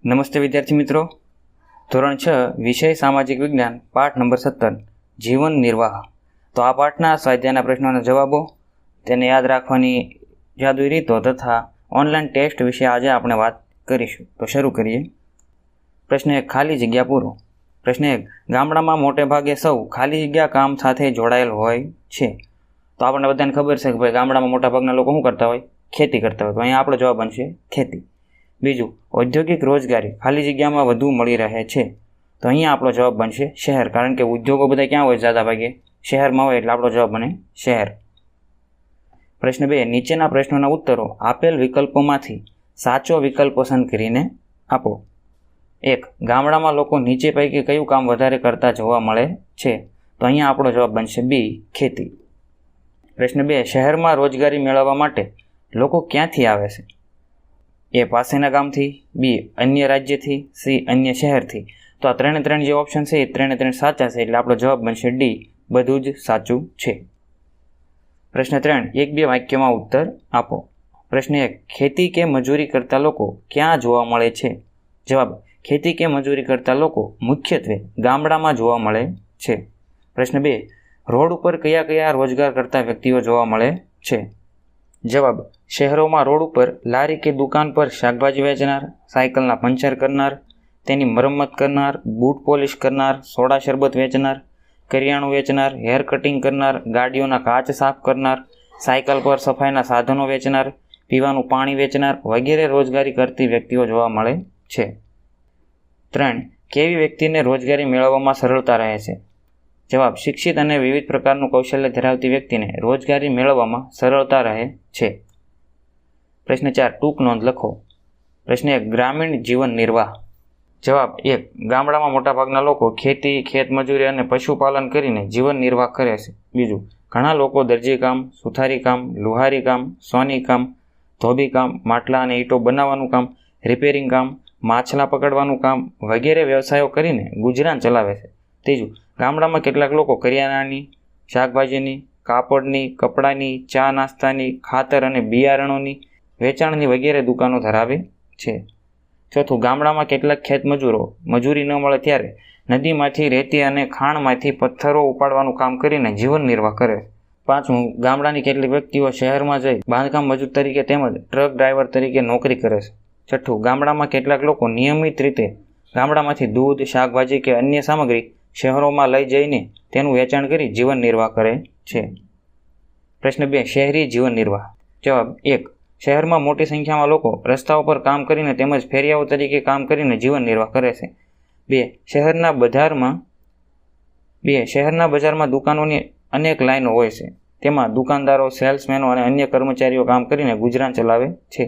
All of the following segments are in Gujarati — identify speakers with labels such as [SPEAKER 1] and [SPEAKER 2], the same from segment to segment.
[SPEAKER 1] નમસ્તે વિદ્યાર્થી મિત્રો, ધોરણ 6 વિષય સામાજિક વિજ્ઞાન પાઠ નંબર 17 જીવન નિર્વાહ. તો આ પાઠના સ્વાધ્યાયના પ્રશ્નોના જવાબો, તેને યાદ રાખવાની જાદુઈ રીતો તથા ઓનલાઈન ટેસ્ટ વિશે આજે આપણે વાત કરીશું. તો શરૂ કરીએ. પ્રશ્ન 1, ખાલી જગ્યા પૂરો. પ્રશ્ન 1, ગામડામાં મોટે ભાગે સૌ ખાલી જગ્યા કામ સાથે જોડાયેલ હોય છે. તો આપણને બધાને ખબર છે કે ભાઈ ગામડામાં મોટા ભાગના લોકો શું કરતા હોય? ખેતી કરતા હોય. તો અહીંયા આપણો જવાબ બનશે ખેતી. બીજું, ઔદ્યોગિક રોજગારી ખાલી જગ્યામાં વધુ મળી રહે છે. તો અહીંયા આપણો જવાબ બનશે શહેર, કારણ કે ઉદ્યોગો બધા ક્યાં હોય? જ્યાદા ભાગે શહેરમાં હોય, એટલે આપણો જવાબ બને શહેર. પ્રશ્ન 2, નીચેના પ્રશ્નોના ઉત્તરો આપેલ વિકલ્પોમાંથી સાચો વિકલ્પ પસંદ કરીને આપો. 1, ગામડામાં લોકો નીચે પૈકી કયું કામ વધારે કરતા જોવા મળે છે? તો અહીંયા આપણો જવાબ બનશે બી, ખેતી. પ્રશ્ન 2, શહેરમાં રોજગારી મેળવવા માટે લોકો ક્યાંથી આવે છે? એ, પાસેના ગામથી, બી, અન્ય રાજ્યથી, સી, અન્ય શહેરથી. તો આ ત્રણે જે ઓપ્શન છે એ ત્રણે સાચા છે, એટલે આપણો જવાબ બનશે ડી, બધું જ સાચું છે. પ્રશ્ન 3, 1-2 વાક્યમાં ઉત્તર આપો. પ્રશ્ન 1, ખેતી કે મજૂરી કરતા લોકો ક્યાં જોવા મળે છે? જવાબ, ખેતી કે મજૂરી કરતા લોકો મુખ્યત્વે ગામડામાં જોવા મળે છે. પ્રશ્ન 2, રોડ ઉપર કયા રોજગાર કરતા વ્યક્તિઓ જોવા મળે છે? જવાબ, શહેરોમાં રોડ ઉપર લારી કે દુકાન પર શાકભાજી વેચનાર, સાયકલના પંચર કરનાર, તેની મરમ્મત કરનાર, બૂટ પોલિશ કરનાર, સોડા શરબત વેચનાર, કરિયાણું વેચનાર, હેર કટિંગ કરનાર, ગાડીઓના કાચ સાફ કરનાર, સાયકલ પર સફાઈના સાધનો વેચનાર, પીવાનું પાણી વેચનાર વગેરે રોજગારી કરતી વ્યક્તિઓ જોવા મળે છે. 3, કેવી વ્યક્તિને રોજગારી મેળવવામાં સરળતા રહે છે? જવાબ, શિક્ષિત અને વિવિધ પ્રકારનું કૌશલ્ય ધરાવતી વ્યક્તિને રોજગારી મેળવવામાં સરળતા રહે છે. પ્રશ્ન 4, ટૂંક નોંધ લખો. પ્રશ્ન 1, ગ્રામીણ જીવન નિર્વાહ. જવાબ 1, ગામડામાં મોટાભાગના લોકો ખેતી, ખેતમજૂરી અને પશુપાલન કરીને જીવન નિર્વાહ કરે છે. બીજું, ઘણા લોકો દરજી કામ, સુથારી કામ, લુહારી કામ, સોની કામ, ધોબી કામ, માટલા અને ઈંટો બનાવવાનું કામ, રિપેરિંગ કામ, માછલા પકડવાનું કામ વગેરે વ્યવસાયો કરીને ગુજરાન ચલાવે છે. ત્રીજું, ગામડામાં કેટલાક લોકો કરિયાણાની, શાકભાજીની, કાપડની, કપડાની, ચા નાસ્તાની, ખાતર અને બિયારણોની, વેચાણની વગેરે દુકાનો ધરાવે છે. ચોથું, ગામડામાં કેટલાક ખેતમજૂરો મજૂરી ન મળે ત્યારે નદીમાંથી રેતી અને ખાણમાંથી પથ્થરો ઉપાડવાનું કામ કરીને જીવન નિર્વાહ કરે છે. પાંચમું, ગામડાની કેટલીક વ્યક્તિઓ શહેરમાં જઈ બાંધકામ મજૂર તરીકે તેમજ ટ્રક ડ્રાઈવર તરીકે નોકરી કરે છે. છઠ્ઠું, ગામડામાં કેટલાક લોકો નિયમિત રીતે ગામડામાંથી દૂધ, શાકભાજી કે અન્ય સામગ્રી શહેરોમાં લઈ જઈને તેનું વેચાણ કરી જીવન નિર્વાહ કરે છે. પ્રશ્ન 2, શહેરી જીવન નિર્વાહ. જવાબ 1, શહેરમાં મોટી સંખ્યામાં લોકો રસ્તાઓ પર કામ કરીને તેમજ ફેરિયાઓ તરીકે કામ કરીને જીવન નિર્વાહ કરે છે. 2, શહેરના બજારમાં દુકાનોની અનેક લાઈનો હોય છે. તેમાં દુકાનદારો, સેલ્સમેનો અને અન્ય કર્મચારીઓ કામ કરીને ગુજરાન ચલાવે છે.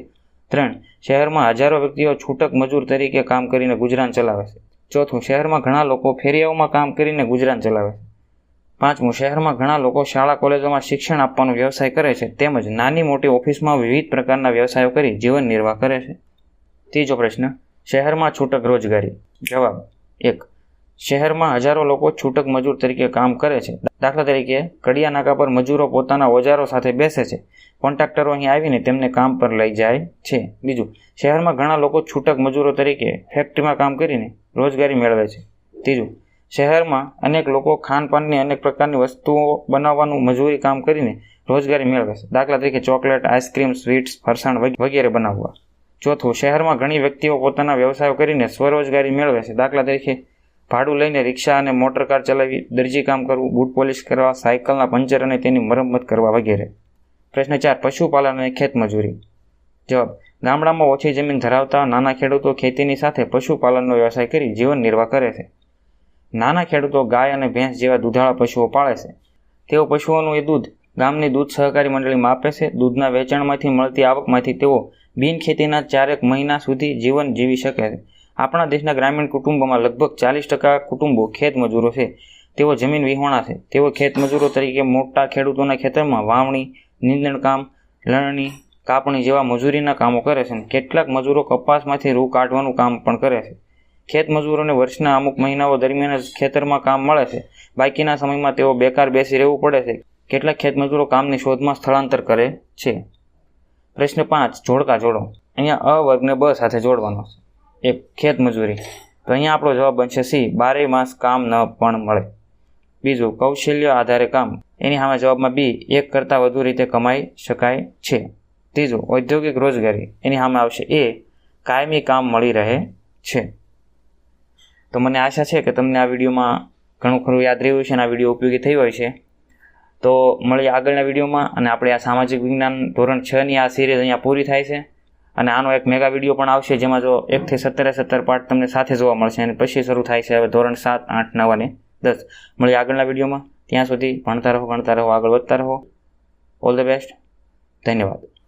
[SPEAKER 1] 3, શહેરમાં હજારો વ્યક્તિઓ છૂટક મજૂર તરીકે કામ કરીને ગુજરાન ચલાવે છે. ચોથું, શહેરમાં ઘણા લોકો ફેરિયાઓમાં કામ કરીને ગુજરાન ચલાવે છે. 5મું, શહેરમાં ઘણા લોકો શાળા કોલેજોમાં શિક્ષણ આપવાનો વ્યવસાય કરે છે તેમજ નાની મોટી ઓફિસમાં વિવિધ પ્રકારના વ્યવસાયો કરી જીવન નિર્વાહ કરે છે. ત્રીજો પ્રશ્ન, શહેરમાં છૂટક રોજગારી. જવાબ 1, શહેરમાં હજારો લોકો છૂટક મજૂર તરીકે કામ કરે છે. દાખલા તરીકે કડિયા નાકા પર મજૂરો પોતાના ઓજારો સાથે બેસે છે. કોન્ટ્રાક્ટરો અહીં આવીને તેમને કામ પર લઈ જાય છે. બીજું, શહેરમાં ઘણા લોકો છૂટક મજૂરો તરીકે ફેક્ટરીમાં કામ કરીને રોજગારી મેળવે છે. ત્રીજું, શહેરમાં અનેક લોકો ખાનપાનની અનેક પ્રકારની વસ્તુઓ બનાવવાનું મજૂરી કામ કરીને રોજગારી મેળવે છે. દાખલા તરીકે ચોકલેટ, આઈસ્ક્રીમ, સ્વીટ્સ, ફરસાણ વગેરે બનાવવા. ચોથું, શહેરમાં ઘણી વ્યક્તિઓ પોતાના વ્યવસાયો કરીને સ્વરોજગારી મેળવે છે. દાખલા તરીકે ભાડું લઈને રિક્ષા અને મોટર કાર ચલાવી, દરજી કામ કરવું, બૂટ પોલિશ કરવા, સાયકલના પંચર અને તેની મરમ્મત કરવા વગેરે. પ્રશ્ન 4, પશુપાલન અને ખેતમજૂરી. જવાબ, ગામડામાં ઓછી જમીન ધરાવતા નાના ખેડૂતો ખેતીની સાથે પશુપાલનનો વ્યવસાય કરી જીવન નિર્વાહ કરે છે. નાના ખેડૂતો ગાય અને ભેંસ જેવા દૂધાળા પશુઓ પાળે છે. તેઓ પશુઓનું એ દૂધ ગામની દૂધ સહકારી મંડળીમાં આપે છે. દૂધના વેચાણમાંથી મળતી આવકમાંથી તેઓ બિનખેતીના 4 મહિના સુધી જીવન જીવી શકે છે. આપણા દેશના ગ્રામીણ કુટુંબોમાં લગભગ 40% કુટુંબો ખેતમજૂરો છે. તેઓ જમીન વિહોણા છે. તેઓ ખેતમજૂરો તરીકે મોટા ખેડૂતોના ખેતરમાં વાવણી, નીંદણ કામ, લણણી, કાપણી જેવા મજૂરીના કામો કરે છે. કેટલાક મજૂરો કપાસમાંથી રૂ કાઢવાનું કામ પણ કરે છે. ખેત મજૂરોને વર્ષના અમુક મહિનાઓ દરમિયાન જ ખેતરમાં કામ મળે છે. બાકીના સમયમાં તેઓ બેકાર બેસી રહેવું પડે છે. કેટલાક ખેત મજૂરો કામની શોધમાં સ્થળાંતર કરે છે. પ્રશ્ન 5, જોડકા જોડો. અહીંયા અ વર્ગને બ સાથે જોડવાનો છે. એક ખેતમજૂરી. તો અહીંયા આપણો જવાબ બનશે સી, 12 માસ કામ ન પણ મળે. બીજું, કૌશલ્ય આધારે કામ, એની સામે જવાબમાં બી, એક કરતાં વધુ રીતે કમાઈ શકાય છે. ત્રીજું, ઔદ્યોગિક રોજગારી, એની સામે આવશે એ, કાયમી કામ મળી રહે છે. તો મને આશા છે કે તમને આ વિડીયોમાં ઘણું ખરું યાદ રહ્યું છે અને આ વિડીયો ઉપયોગી થઈ હોય છે. તો મળીએ આગળના વિડીયોમાં. અને આપણે આ સામાજિક વિજ્ઞાન ધોરણ 6ની આ સિરીઝ અહીંયા પૂરી થાય છે. અને આનો એક મેગા વિડીયો પણ આવશે, જેમાં જો 1 થી 17 પાર્ટ તમને સાથે જોવા મળશે. અને પછી શરૂ થાય છે હવે ધોરણ 7, 8, 9 અને 10. મળીએ આગળના વિડીયોમાં. ત્યાં સુધી ભણતા રહો, આગળ વધતા રહો. All the best. ધન્યવાદ.